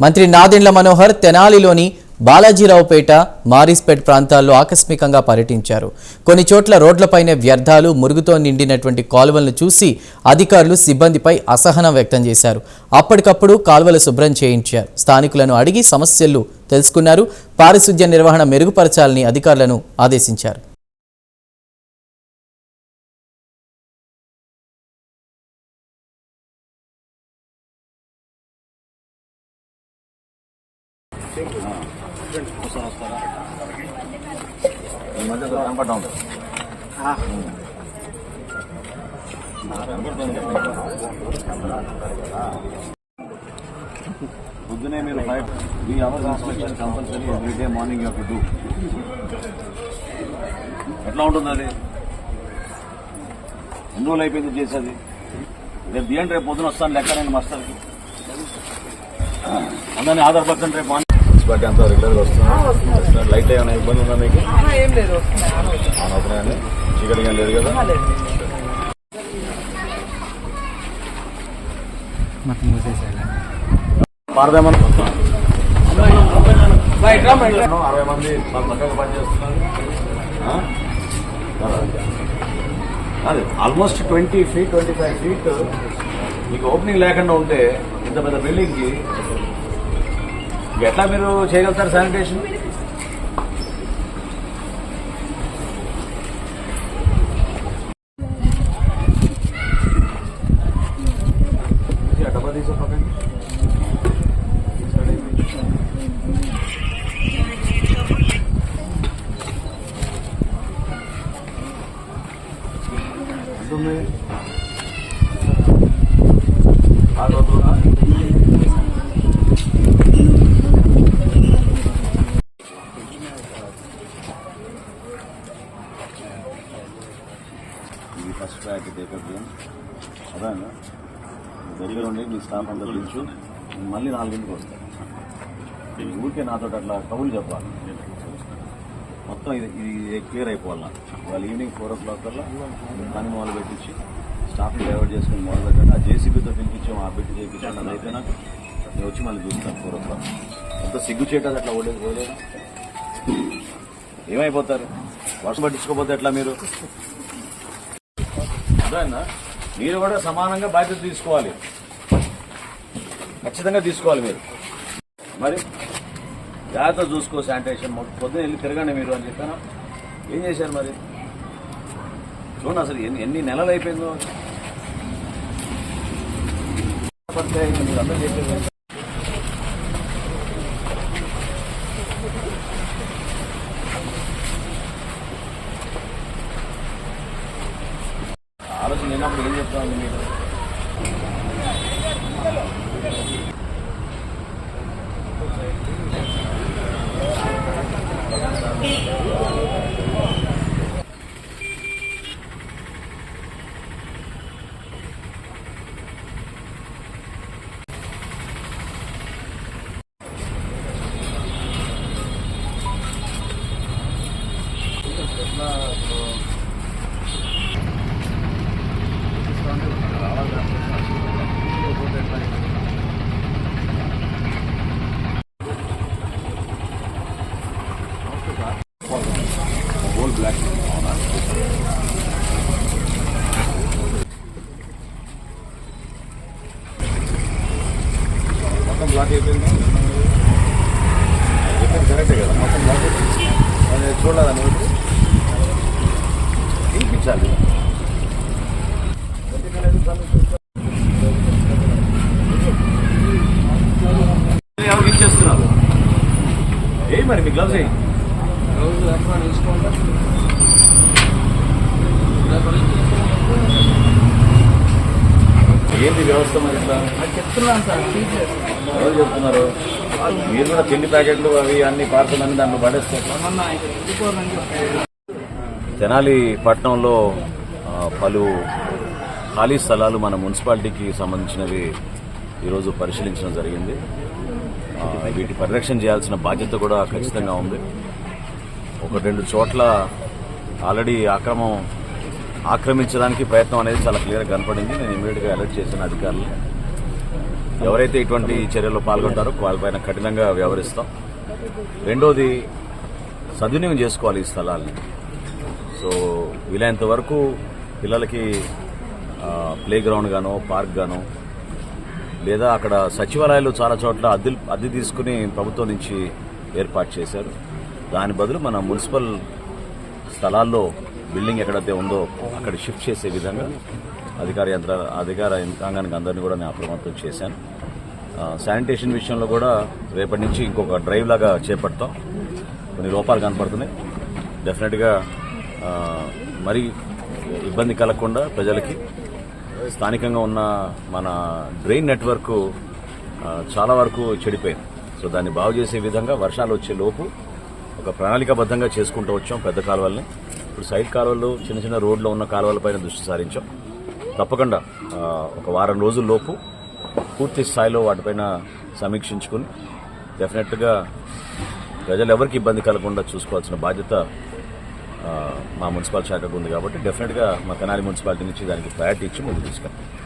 మంత్రి నాదెండ్ల మనోహర్ తెనాలిలోని బాలాజీరావుపేట, మారిస్పేట్ ప్రాంతాల్లో ఆకస్మికంగా పర్యటించారు. కొన్ని చోట్ల రోడ్లపైనే వ్యర్థాలు, మురుగుతో నిండినటువంటి కాలువలను చూసి అధికారులు సిబ్బందిపై అసహనం వ్యక్తం చేశారు. అప్పటికప్పుడు కాలువలు శుభ్రం చేయించారు. స్థానికులను అడిగి సమస్యలు తెలుసుకున్నారు. పారిశుద్ధ్య నిర్వహణ మెరుగుపరచాలని అధికారులను ఆదేశించారు. పొద్దునే మీరు 3 hours inspection compulsory everyday morning you have to do. ఎట్లా ఉంటుంది అది? ఎన్ని రోజులు అయిపోయింది చేసేది? రేపు దియండి, రేపు పొద్దున వస్తాను లెక్కనండి మస్తానికి అందరినీ ఆధారపడతాను. రేపు మార్నింగ్ మున్సిపాలిటీ అంతా రెగ్యులర్గా వస్తున్నాను. లైట్ ఏమైనా ఇబ్బంది ఉందా మీకు? అవుతున్నాయండి. చీకటి ఏం లేదు కదా? పారదేమన్నా 60 మంది చక్కగా పనిచేస్తున్నారు. అది ఆల్మోస్ట్ 20 feet 25 feet మీకు ఓపెనింగ్ లేకుండా ఉంటే ఇంత పెద్ద బిల్డింగ్కి ఎట్లా మీరు చేయగలుగుతారు శానిటేషన్? ఫస్ట్ ప్రయారిటీ టేకప్ చేయండి. అదే దగ్గర ఉండి మీ స్టాఫ్ అంతా పిలుచు. మళ్ళీ 4 వస్తాయి. ఊరికే నాతో అట్లా కబుర్లు చెప్పాలి. మొత్తం ఇది క్లియర్ అయిపోవాలి. వాళ్ళు ఈవినింగ్ 4 o'clock కల్లా పని మొదలు పెట్టించి స్టాఫ్ని డైవర్ట్ చేసుకుని మొదలు పెట్టండి. ఆ జేసీబీతో పిలిపించాము, ఆ పెట్టి చేయించాము. అది అయిపోయినా నేను వచ్చి మళ్ళీ చూస్తాను 4 o'clock. అంత సిగ్గు చేయటం అట్లా పోలేదు. ఏమైపోతారు? వర్షం పట్టించుకోకపోతే ఎట్లా మీరు? అదేనా? మీరు కూడా సమానంగా బాధ్యత తీసుకోవాలి. ఖచ్చితంగా తీసుకోవాలి మీరు. మరి జాగ్రత్త చూసుకో శానిటేషన్. పొద్దున వెళ్ళి తిరగండి మీరు అని చెప్పాను. ఏం చేశారు మరి? చూడండి అసలు ఎన్ని నెలలు అయిపోయిందో. మీరు అందరూ చెప్పేది ఆలోచన లేనప్పుడు ఏం చెప్తామండి మీరు? బ్లాక్ మొత్తం బ్లాక్ అయిపోయింది. కరెక్టే కదా? మొత్తం బ్లాక్ అయిపోయింది. చూడాలి నువ్వు పిలిపించాలి. ఎవరికి ఇచ్చేస్తున్నారు? ఏ మరి మీ గ్లౌజ్ ఏంటి వ్యవస్థ? మరి ఇట్లా చెప్తున్నాను సార్. ఎవరు చెప్తున్నారు? మీరు కూడా తిండి ప్యాకెట్లు అవి అన్ని పారుతుందని దాంట్లో పడేస్తారు. తెనాలి పట్టణంలో పలు ఖాళీ స్థలాలు మన మున్సిపాలిటీకి సంబంధించినవి ఈరోజు పరిశీలించడం జరిగింది. వీటి పరిరక్షణ చేయాల్సిన బాధ్యత కూడా ఖచ్చితంగా ఉంది. 1-2 చోట్ల ఆల్రెడీ ఆక్రమించడానికి ప్రయత్నం అనేది చాలా క్లియర్గా కనపడింది. నేను ఇమీడియట్గా అలర్ట్ చేసిన అధికారులు ఎవరైతే ఇటువంటి చర్యల్లో పాల్గొంటారో వాళ్ళపైన కఠినంగా వ్యవహరిస్తాం. రెండోది, సద్వినియోగం చేసుకోవాలి ఈ స్థలాల్ని. సో వీలైనంత వరకు పిల్లలకి ప్లే గ్రౌండ్ గానో పార్క్ గానో, లేదా అక్కడ సచివాలయాలు చాలా చోట్ల అద్దె తీసుకుని ప్రభుత్వం నుంచి ఏర్పాటు చేశారు. దాని బదులు మన మున్సిపల్ స్థలాల్లో బిల్డింగ్ ఎక్కడైతే ఉందో అక్కడ షిఫ్ట్ చేసే విధంగా అధికార యంత్రాంగానికి అందరినీ కూడా నేను అప్రమత్తం చేశాను. శానిటేషన్ విషయంలో కూడా రేపటి నుంచి ఇంకొక డ్రైవ్ లాగా చేపడతాం. కొన్ని లోపాలు కనపడుతున్నాయి. డెఫినెట్గా మరీ ఇబ్బంది కలగకుండా ప్రజలకి స్థానికంగా ఉన్న మన డ్రైన్ నెట్వర్క్ చాలా వరకు చెడిపోయింది. సో దాన్ని బాగు చేసే విధంగా వర్షాలు వచ్చే లోపు ఒక ప్రణాళికాబద్ధంగా చేసుకుంటూ వచ్చాం పెద్ద కాలువల్ని. ఇప్పుడు సైడ్ కాలువలు, చిన్న చిన్న రోడ్లో ఉన్న కాలువలపైన దృష్టి సారించాం. తప్పకుండా ఒక వారం రోజుల లోపు పూర్తి స్థాయిలో వాటిపైన సమీక్షించుకుని డెఫినెట్గా ప్రజలు ఎవరికి ఇబ్బంది కలగకుండా చూసుకోవాల్సిన బాధ్యత మా మున్సిపల్ శాఖకు ఉంది. కాబట్టి డెఫినెట్గా మా తెనాలి మున్సిపాలిటీ నుంచి దానికి ప్రయారిటీ ఇచ్చి ముందుకు తీసుకెళ్తాం.